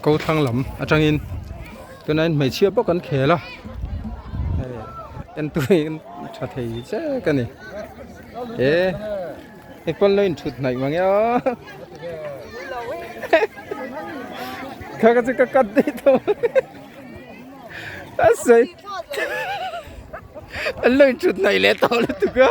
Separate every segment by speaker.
Speaker 1: câu thăng lắm ở trong in cho nên mấy chia bốc con khé là em tôi cho thấy chứ cái này thế cái con lên chụt này mà nghe cái cắt đi thôi à sao anh lên chụt này lẽ to lên tụi cơ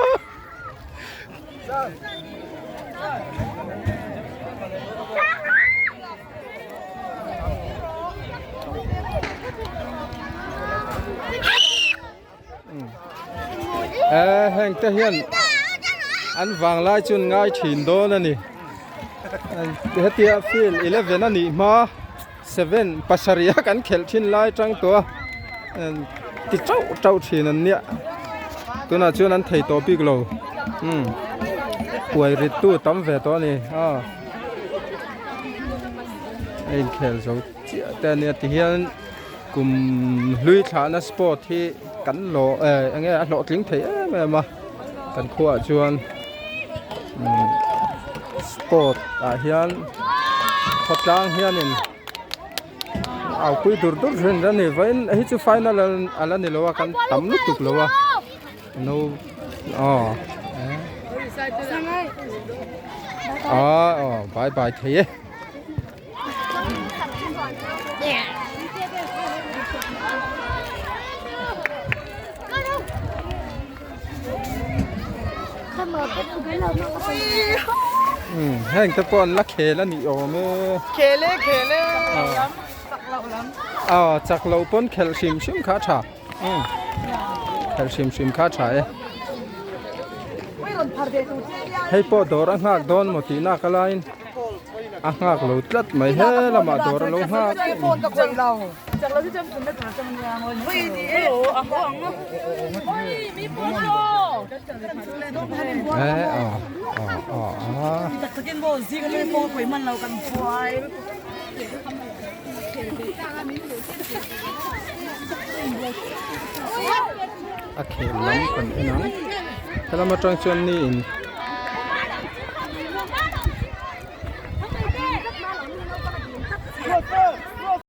Speaker 1: hàng ta hiện ăn vàng lai chun ngay chín đô là nè hết tiệt phil 11 là nè mà 7 passaria kan khel chin lai trăng tua ti trâu chín anh nè tôi nói chun ăn thầy to big low quay rít tu tắm về to nè anh khel rồi tên nè thì hiện cùng lui thlahna sport thì cắn lộ anh nghe lộ tiếng thế mà cắn khua chuan sport hiện hot lang hiện in áo quy dur rồi ra này với ấy chứ final là này lo cắn tắm lúc tục lo no bye bye thế hành tập con lá khế lá nị ôm
Speaker 2: khế lắm chặt lậu lắm
Speaker 1: chặt lậu pon calcium sim khá chả calcium sim khá chả hay po đồ ăn ngạc đón một tí na cái line ăn ngạc lẩu tết mấy hết là mà đồ ăn lẩu ngạc
Speaker 2: chặt lậu chứ chăm chúng nó còn trong nhà ngồi vui gì ăn ôi mi bún rồi chặt cái bò gì cái bò quẩy mặn lẩu cần khoai
Speaker 1: khế lắm còn cái nóng thế là mà trong chuan ní